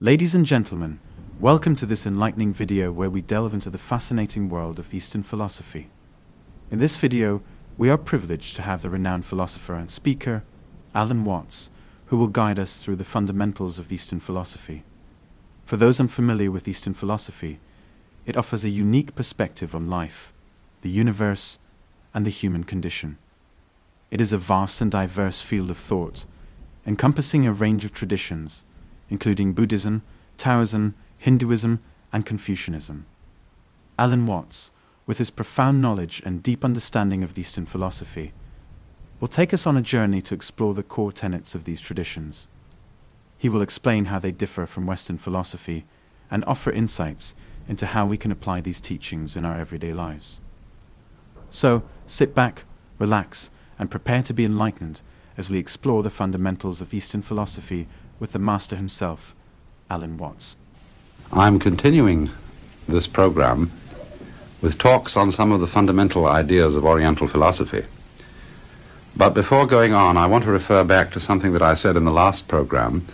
Ladies and gentlemen, welcome to this enlightening video where we delve into the fascinating world of Eastern philosophy. In this video, we are privileged to have the renowned philosopher and speaker, Alan Watts, who will guide us through the fundamentals of Eastern philosophy. For those unfamiliar with Eastern philosophy, it offers a unique perspective on life, the universe, and the human condition. It is a vast and diverse field of thought, encompassing a range of traditions, including Buddhism, Taoism, Hinduism, and Confucianism. Alan Watts, with his profound knowledge and deep understanding of Eastern philosophy, will take us on a journey to explore the core tenets of these traditions. He will explain how they differ from Western philosophy and offer insights into how we can apply these teachings in our everyday lives. So, sit back, relax, and prepare to be enlightened as we explore the fundamentals of Eastern philosophy with the master himself, Alan Watts. I'm continuing this program with talks on some of the fundamental ideas of Oriental philosophy. But before going on, I want to refer back to something that I said in the last program,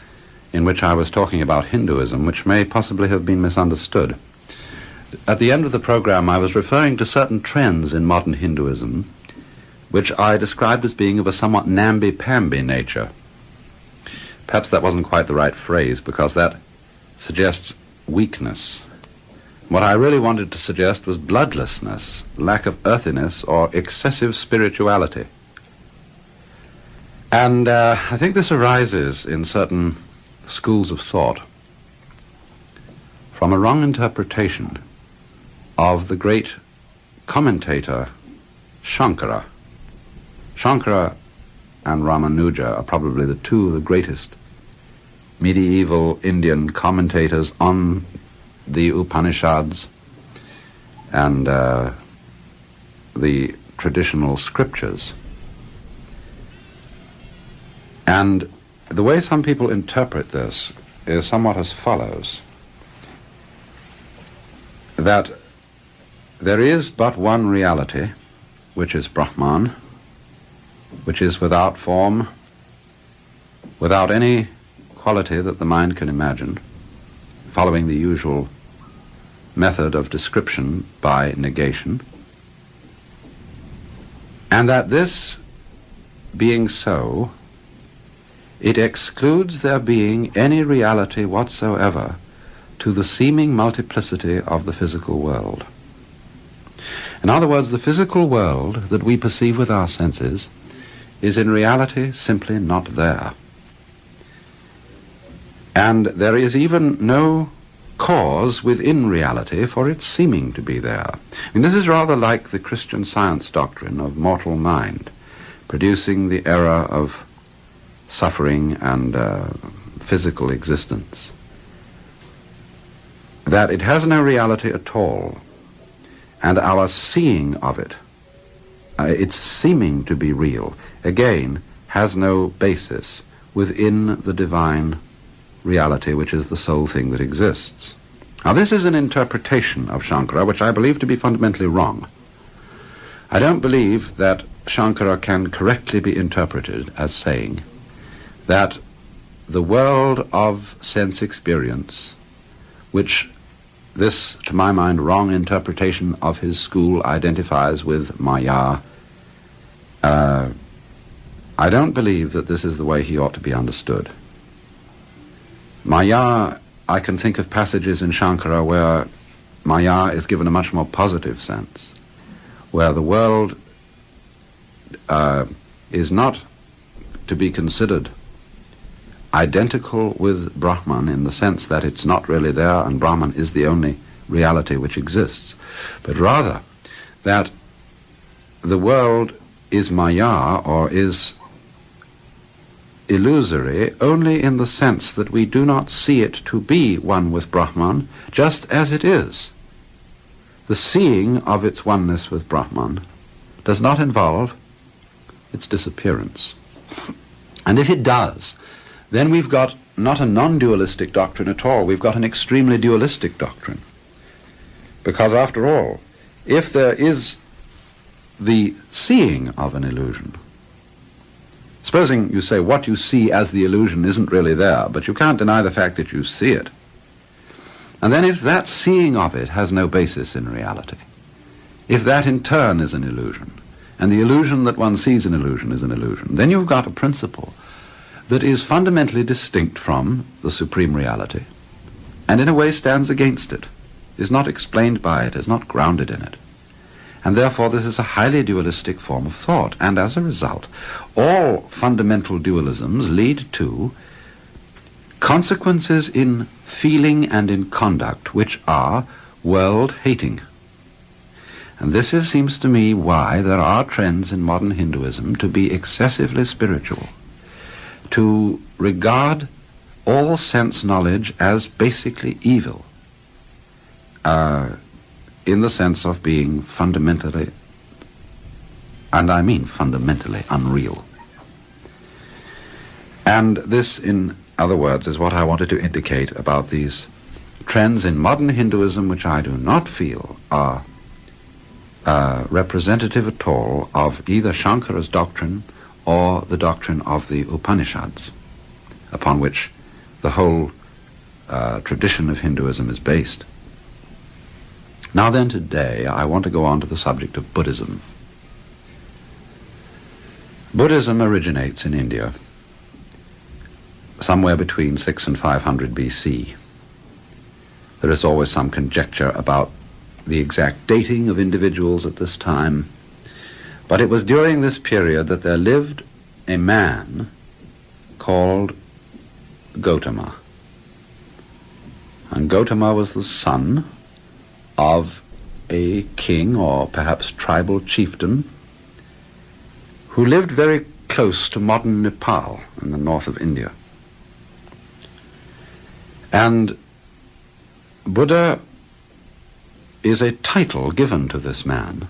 in which I was talking about Hinduism, which may possibly have been misunderstood. At the end of the program, I was referring to certain trends in modern Hinduism, which I described as being of a somewhat namby-pamby nature. Perhaps that wasn't quite the right phrase, because that suggests weakness. What I really wanted to suggest was bloodlessness, lack of earthiness, or excessive spirituality. And I think this arises in certain schools of thought from a wrong interpretation of the great commentator Shankara. Shankara and Ramanuja are probably the two of the greatest medieval Indian commentators on the Upanishads and the traditional scriptures. And the way some people interpret this is somewhat as follows: that there is but one reality, which is Brahman, which is without form, without any quality that the mind can imagine, following the usual method of description by negation, and that this being so, it excludes there being any reality whatsoever to the seeming multiplicity of the physical world. In other words, the physical world that we perceive with our senses is in reality simply not there. And there is even no cause within reality for its seeming to be there. And this is rather like the Christian Science doctrine of mortal mind, producing the error of suffering and physical existence. That it has no reality at all, and our seeing of it, its seeming to be real, again, has no basis within the divine reality, which is the sole thing that exists. Now, this is an interpretation of Shankara which I believe to be fundamentally wrong. I don't believe that Shankara can correctly be interpreted as saying that the world of sense experience, which this, to my mind, wrong interpretation of his school identifies with Maya, I don't believe that this is the way he ought to be understood. Maya, I can think of passages in Shankara where Maya is given a much more positive sense, where the world is not to be considered identical with Brahman in the sense that it's not really there and Brahman is the only reality which exists, but rather that the world is Maya, or is illusory, only in the sense that we do not see it to be one with Brahman, just as it is. The seeing of its oneness with Brahman does not involve its disappearance. And if it does, then we've got not a non-dualistic doctrine at all, we've got an extremely dualistic doctrine. Because after all, if there is the seeing of an illusion, Supposing you say what you see as the illusion isn't really there, but you can't deny the fact that you see it. And then if that seeing of it has no basis in reality, if that in turn is an illusion, and the illusion that one sees an illusion is an illusion, then you've got a principle that is fundamentally distinct from the supreme reality, and in a way stands against it, is not explained by it, is not grounded in it. And therefore this is a highly dualistic form of thought, and as a result, all fundamental dualisms lead to consequences in feeling and in conduct which are world-hating. And this seems to me why there are trends in modern Hinduism to be excessively spiritual, to regard all sense knowledge as basically evil, in the sense of being fundamentally, and I mean fundamentally, unreal. And this, in other words, is what I wanted to indicate about these trends in modern Hinduism, which I do not feel are representative at all of either Shankara's doctrine or the doctrine of the Upanishads, upon which the whole tradition of Hinduism is based. Now then, today I want to go on to the subject of Buddhism. Buddhism originates in India somewhere between 600 and 500 BC. There is always some conjecture about the exact dating of individuals at this time, but it was during this period that there lived a man called Gautama. And Gautama was the son of a king, or perhaps tribal chieftain, who lived very close to modern Nepal in the north of India. And Buddha is a title given to this man.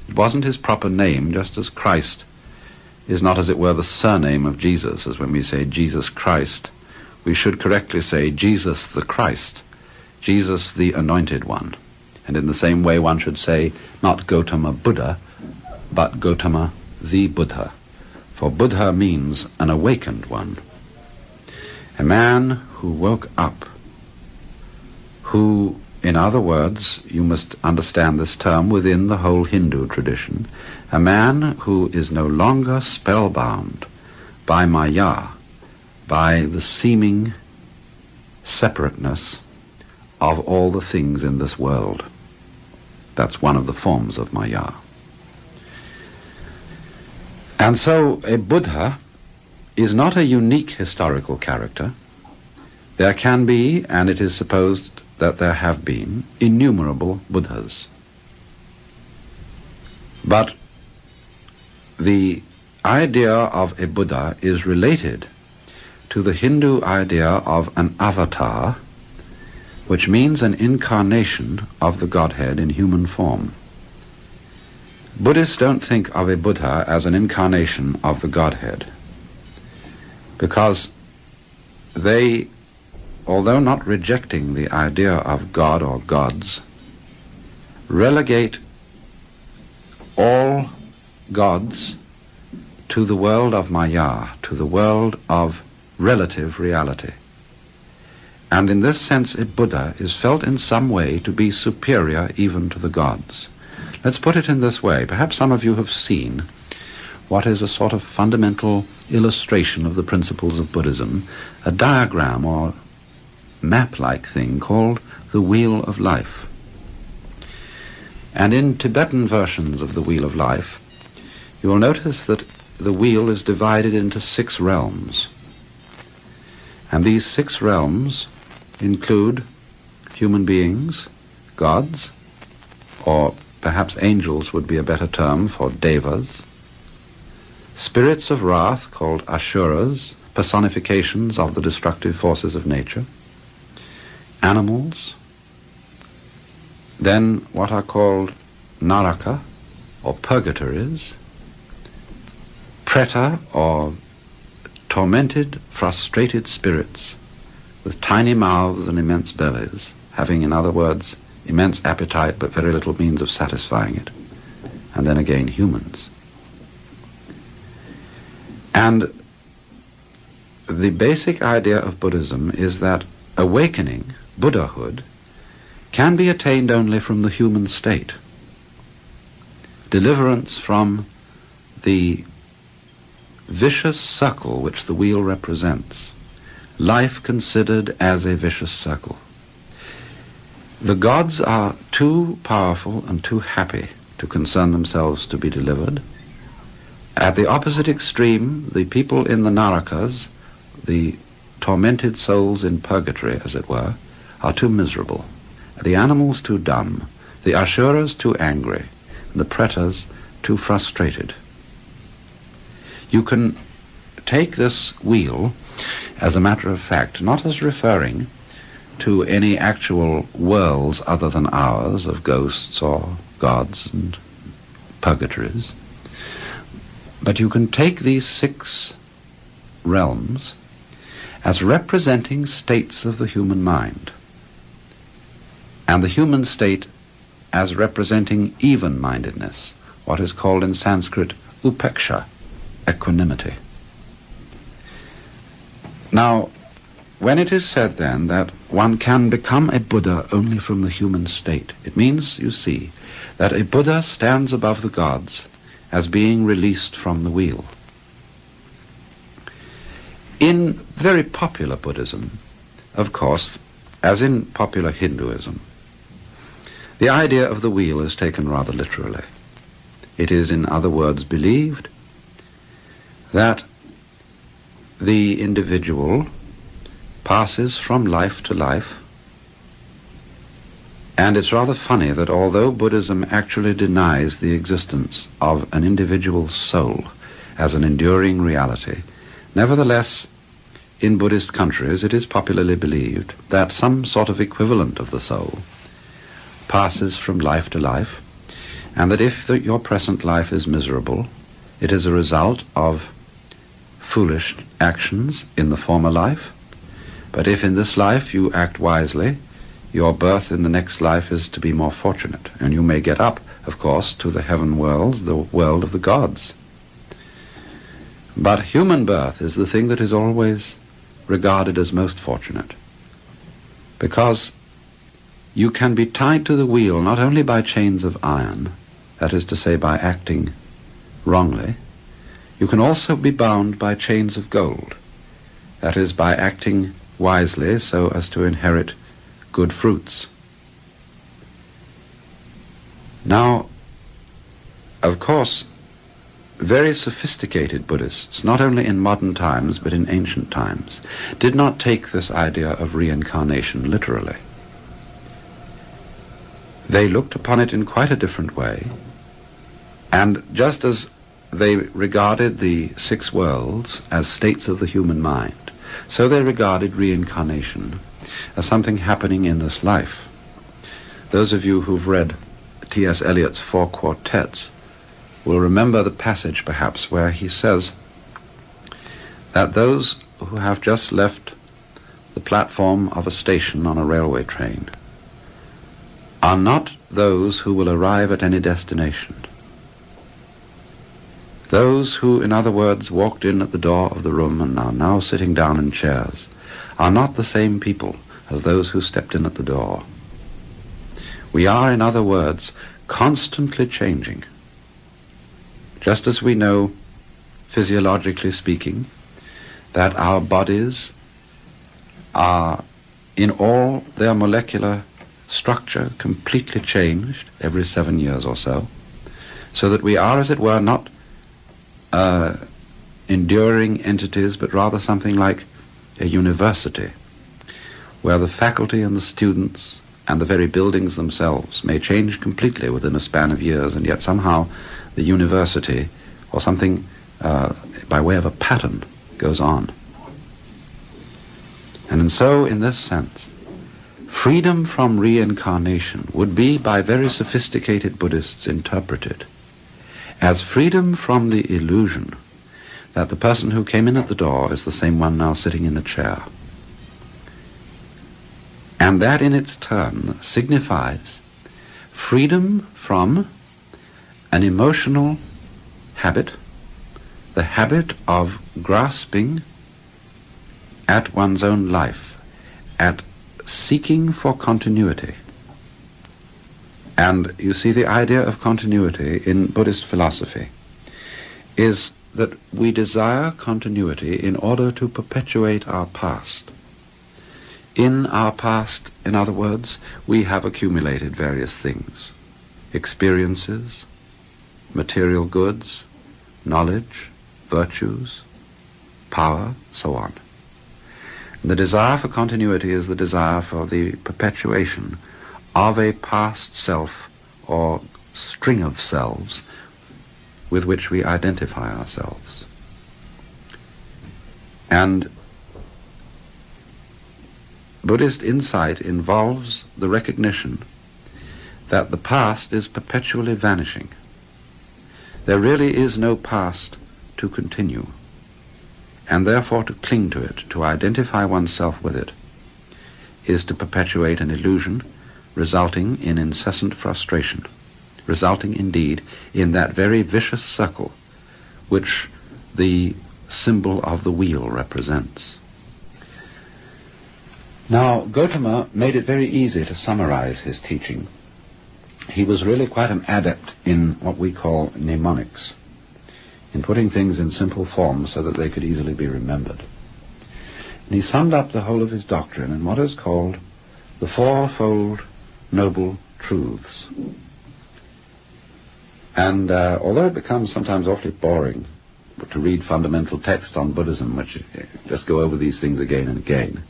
It wasn't his proper name, just as Christ is not, as it were, the surname of Jesus, as when we say Jesus Christ. We should correctly say Jesus the Christ, Jesus the Anointed One. And in the same way one should say not Gautama Buddha, but Gautama the Buddha. For Buddha means an awakened one. A man who woke up, who, in other words, you must understand this term within the whole Hindu tradition, a man who is no longer spellbound by Maya, by the seeming separateness of all the things in this world. That's one of the forms of Maya. And so a Buddha is not a unique historical character. There can be, and it is supposed that there have been, innumerable Buddhas. But the idea of a Buddha is related to the Hindu idea of an avatar, which means an incarnation of the Godhead in human form. Buddhists don't think of a Buddha as an incarnation of the Godhead, because they, although not rejecting the idea of God or gods, relegate all gods to the world of Maya, to the world of relative reality. And in this sense, a Buddha is felt in some way to be superior even to the gods. Let's put it in this way. Perhaps some of you have seen what is a sort of fundamental illustration of the principles of Buddhism, a diagram or map-like thing called the Wheel of Life. And in Tibetan versions of the Wheel of Life, you will notice that the wheel is divided into 6 realms. And these 6 realms include human beings, gods, or perhaps angels would be a better term for devas, spirits of wrath called asuras, personifications of the destructive forces of nature, animals, then what are called naraka, or purgatories, preta, or tormented, frustrated spirits with tiny mouths and immense bellies, having, in other words, immense appetite but very little means of satisfying it. And then again, humans. And the basic idea of Buddhism is that awakening, Buddhahood, can be attained only from the human state. Deliverance from the vicious circle which the wheel represents. Life considered as a vicious circle. The gods are too powerful and too happy to concern themselves to be delivered. At the opposite extreme, the people in the Narakas, the tormented souls in purgatory, as it were, are too miserable. The animals too dumb, the Asuras too angry, and the Pretas too frustrated. You can take this wheel, as a matter of fact, not as referring to any actual worlds other than ours of ghosts or gods and purgatories, but you can take these 6 realms as representing states of the human mind, and the human state as representing even-mindedness, what is called in Sanskrit upeksha, equanimity. Now, when it is said then that one can become a Buddha only from the human state, it means, you see, that a Buddha stands above the gods as being released from the wheel. In very popular Buddhism, of course, as in popular Hinduism, the idea of the wheel is taken rather literally. It is, in other words, believed that the individual passes from life to life, and it's rather funny that although Buddhism actually denies the existence of an individual soul as an enduring reality, nevertheless, in Buddhist countries it is popularly believed that some sort of equivalent of the soul passes from life to life, and that if your present life is miserable, it is a result of foolish actions in the former life, but if in this life you act wisely, your birth in the next life is to be more fortunate, and you may get up, of course, to the heaven worlds, the world of the gods. But human birth is the thing that is always regarded as most fortunate, because you can be tied to the wheel not only by chains of iron, that is to say, by acting wrongly, you can also be bound by chains of gold, that is, by acting wisely so as to inherit good fruits. Now, of course, very sophisticated Buddhists, not only in modern times but in ancient times, did not take this idea of reincarnation literally. They looked upon it in quite a different way, and just as they regarded the 6 worlds as states of the human mind, so they regarded reincarnation as something happening in this life. Those of you who've read T.S. Eliot's 4 Quartets will remember the passage, perhaps, where he says that those who have just left the platform of a station on a railway train are not those who will arrive at any destination. Those who, in other words, walked in at the door of the room and are now sitting down in chairs are not the same people as those who stepped in at the door. We are, in other words, constantly changing. Just as we know, physiologically speaking, that our bodies are, in all their molecular structure, completely changed every 7 years or so that we are, as it were, not enduring entities, but rather something like a university, where the faculty and the students and the very buildings themselves may change completely within a span of years, and yet somehow the university, or something by way of a pattern, goes on. And so, in this sense, freedom from reincarnation would be, by very sophisticated Buddhists, interpreted as freedom from the illusion that the person who came in at the door is the same one now sitting in the chair. And that in its turn signifies freedom from an emotional habit the habit of grasping at one's own life, at seeking for continuity. And you see, the idea of continuity in Buddhist philosophy is that we desire continuity in order to perpetuate our past. In our past, in other words, we have accumulated various things: experiences, material goods, knowledge, virtues, power, so on. The desire for continuity is the desire for the perpetuation of a past self or string of selves with which we identify ourselves. And Buddhist insight involves the recognition that the past is perpetually vanishing. There really is no past to continue, and therefore to cling to it, to identify oneself with it, is to perpetuate an illusion resulting in incessant frustration, resulting indeed in that very vicious circle which the symbol of the wheel represents. Now, Gautama made it very easy to summarize his teaching. He was really quite an adept in what we call mnemonics, in putting things in simple form so that they could easily be remembered. And he summed up the whole of his doctrine in what is called the Fourfold Noble Truths. And although it becomes sometimes awfully boring to read fundamental text on Buddhism, which just go over these things again and again,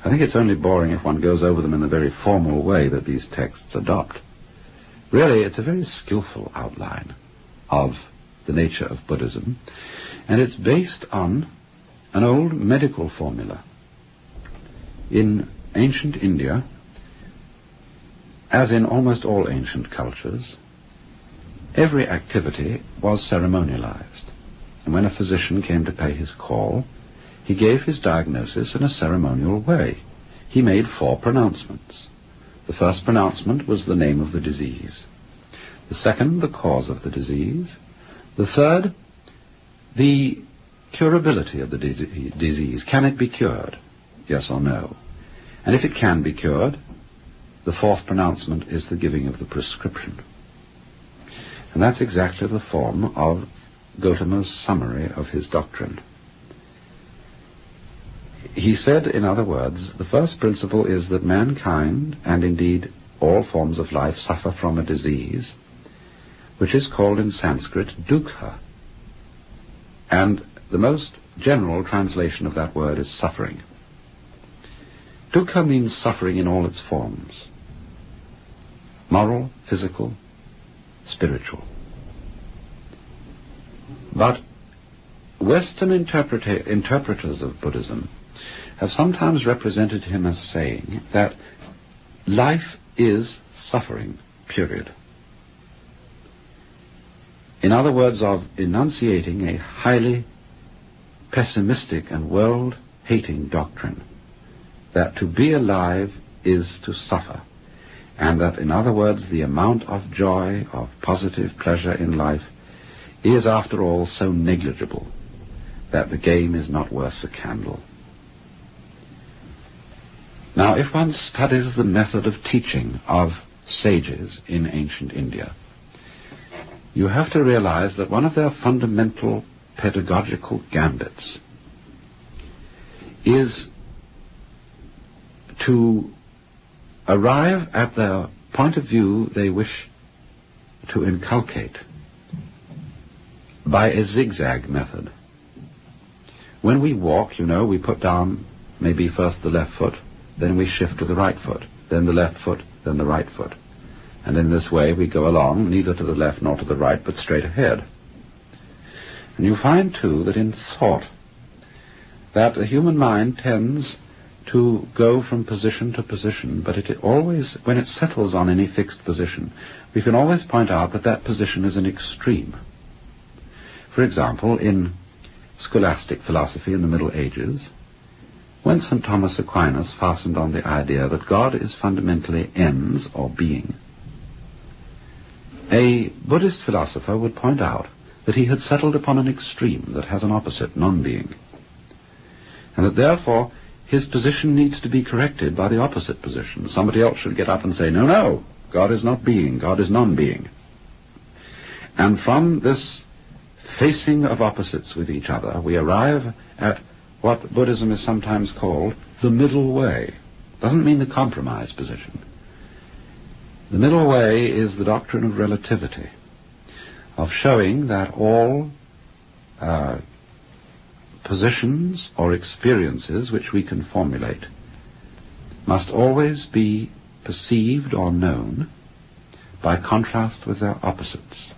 I think it's only boring if one goes over them in the very formal way that these texts adopt. Really, it's a very skillful outline of the nature of Buddhism, and it's based on an old medical formula. In ancient India, as in almost all ancient cultures, every activity was ceremonialized, and when a physician came to pay his call, he gave his diagnosis in a ceremonial way. He made 4 pronouncements. The first pronouncement was the name of the disease. The second, the cause of the disease. The third, the curability of the disease. Can it be cured? Yes or no? And if it can be cured, the 4th pronouncement is the giving of the prescription. And that's exactly the form of Gautama's summary of his doctrine. He said, in other words, the first principle is that mankind, and indeed all forms of life, suffer from a disease, which is called in Sanskrit dukkha. And the most general translation of that word is suffering. Dukkha means suffering in all its forms: moral, physical, spiritual. But Western interpreters of Buddhism have sometimes represented him as saying that life is suffering, period. In other words, of enunciating a highly pessimistic and world-hating doctrine, that to be alive is to suffer, and that, in other words, the amount of joy, of positive pleasure in life is, after all, so negligible that the game is not worth the candle. Now, if one studies the method of teaching of sages in ancient India, you have to realize that one of their fundamental pedagogical gambits is to arrive at the point of view they wish to inculcate by a zigzag method. When we walk, you know, we put down maybe first the left foot, then we shift to the right foot, then the left foot, then the right foot. And in this way we go along, neither to the left nor to the right, but straight ahead. And you find, too, that in thought, that the human mind tends to go from position to position, but it always, when it settles on any fixed position, we can always point out that that position is an extreme. For example, in scholastic philosophy in the Middle Ages, when St. Thomas Aquinas fastened on the idea that God is fundamentally ens, or being, a Buddhist philosopher would point out that he had settled upon an extreme that has an opposite, non-being, and that therefore his position needs to be corrected by the opposite position. Somebody else should get up and say, no, God is not being, God is non-being. And from this facing of opposites with each other, we arrive at what Buddhism is sometimes called the middle way. Doesn't mean the compromise position. The middle way is the doctrine of relativity, of showing that all positions or experiences which we can formulate must always be perceived or known by contrast with their opposites.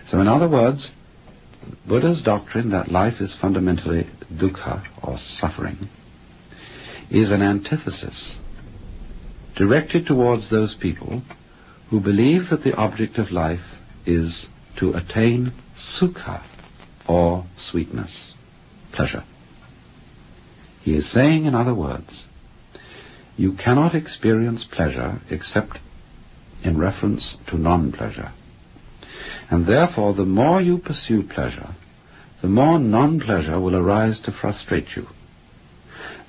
So in other words, Buddha's doctrine that life is fundamentally dukkha, or suffering, is an antithesis directed towards those people who believe that the object of life is to attain sukha, or sweetness, pleasure. He is saying, in other words, you cannot experience pleasure except in reference to non-pleasure. And therefore, the more you pursue pleasure, the more non-pleasure will arise to frustrate you.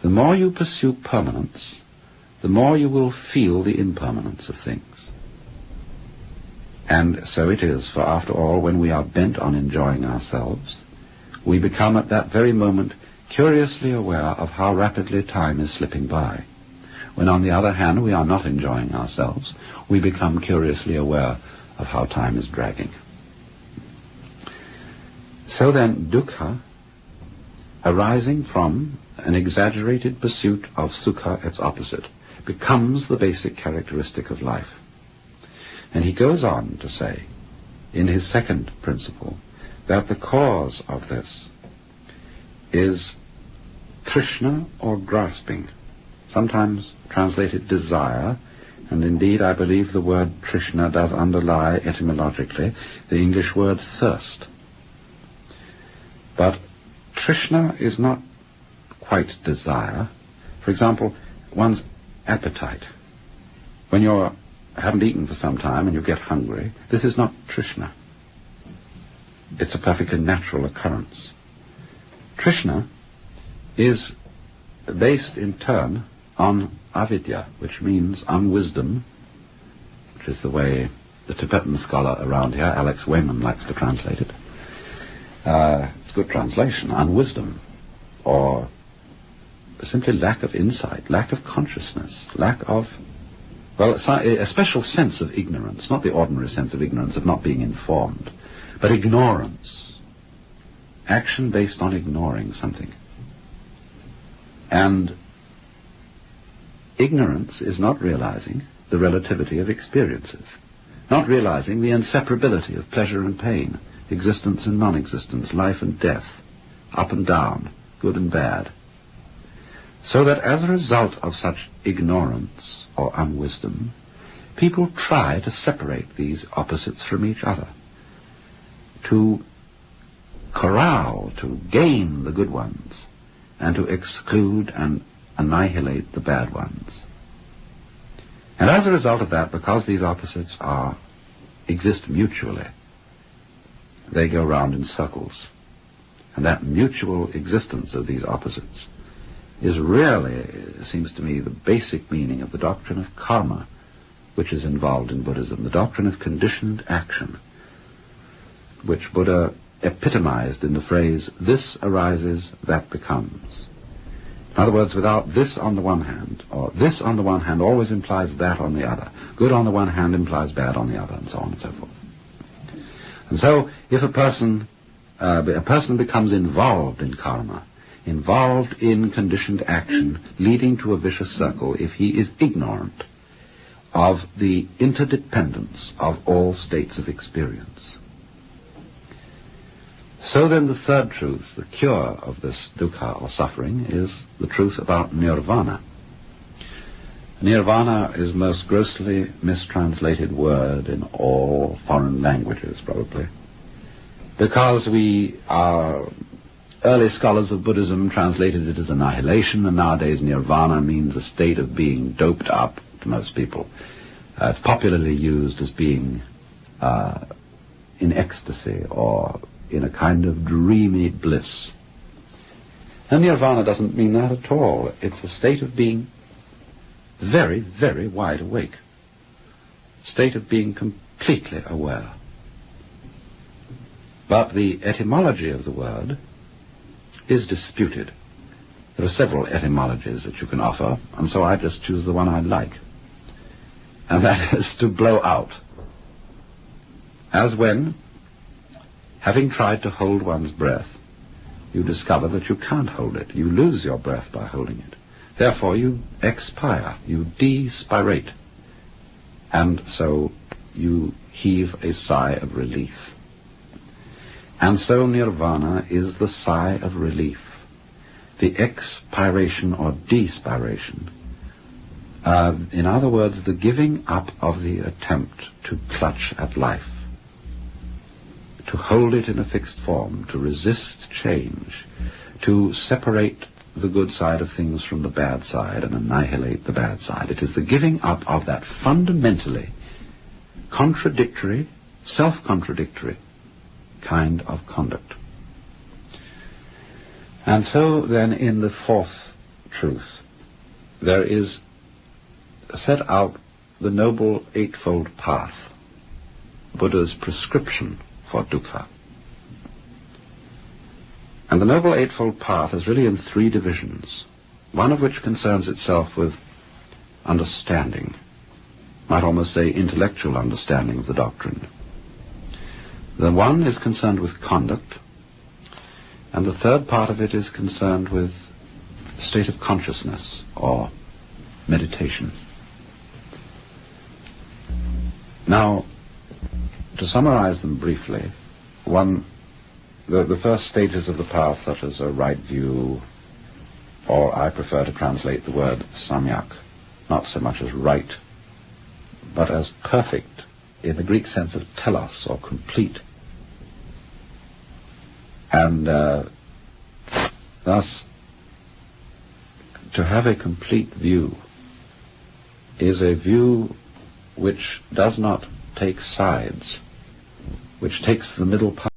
The more you pursue permanence, the more you will feel the impermanence of things. And so it is, for after all, when we are bent on enjoying ourselves, we become at that very moment curiously aware of how rapidly time is slipping by. When, on the other hand, we are not enjoying ourselves, we become curiously aware of how time is dragging. So then, dukkha, arising from an exaggerated pursuit of sukha, its opposite, becomes the basic characteristic of life. And he goes on to say, in his second principle, that the cause of this is trishna, or grasping, sometimes translated desire, and indeed I believe the word trishna does underlie etymologically the English word thirst. But trishna is not quite desire. For example, one's appetite. When you haven't eaten for some time and you get hungry, this is not trishna. It's a perfectly natural occurrence. Trishna is based in turn on avidya, which means unwisdom, which is the way the Tibetan scholar around here, Alex Wayman, likes to translate it. It's a good translation, unwisdom, or simply lack of insight, lack of consciousness, lack of, well, a special sense of ignorance, not the ordinary sense of ignorance of not being informed, but ignorance. Action based on ignoring something. And ignorance is not realizing the relativity of experiences, not realizing the inseparability of pleasure and pain, existence and non-existence, life and death, up and down, good and bad. So that as a result of such ignorance or unwisdom, people try to separate these opposites from each other, to corral, to gain the good ones, and to exclude and annihilate the bad ones. And as a result of that, because these opposites exist mutually, they go round in circles. And that mutual existence of these opposites is really, it seems to me, the basic meaning of the doctrine of karma, which is involved in Buddhism, the doctrine of conditioned action, which Buddha epitomized in the phrase, this arises, that becomes. In other words, without this on the one hand, or this on the one hand always implies that on the other. Good on the one hand implies bad on the other, and so on and so forth. And so, if a person becomes involved in karma, involved in conditioned action, leading to a vicious circle, if he is ignorant of the interdependence of all states of experience. So then the third truth, the cure of this dukkha or suffering, is the truth about nirvana. Nirvana is most grossly mistranslated word in all foreign languages, probably, because our early scholars of Buddhism translated it as annihilation, and nowadays nirvana means a state of being doped up to most people. It's popularly used as being in ecstasy or in a kind of dreamy bliss. And nirvana doesn't mean that at all. It's a state of being very, very wide awake. State of being completely aware. But the etymology of the word is disputed. There are several etymologies that you can offer, and so I just choose the one I like. And that is to blow out. As when, having tried to hold one's breath, you discover that you can't hold it. You lose your breath by holding it. Therefore you expire, you despirate. And so you heave a sigh of relief. And so nirvana is the sigh of relief, the expiration or despiration. In other words, the giving up of the attempt to clutch at life, to hold it in a fixed form, to resist change, to separate the good side of things from the bad side and annihilate the bad side. It is the giving up of that fundamentally contradictory, self-contradictory kind of conduct. And so then in the fourth truth, there is set out the Noble Eightfold Path, Buddha's prescription for dukkha. And the Noble Eightfold Path is really in three divisions, one of which concerns itself with understanding, might almost say intellectual understanding of the doctrine. The one is concerned with conduct, and the third part of it is concerned with state of consciousness or meditation. Now, to summarize them briefly, the first stages of the path, such as a right view, or I prefer to translate the word samyak, not so much as right, but as perfect, in the Greek sense of telos, or complete. And thus, to have a complete view is a view which does not take sides, which takes the middle path.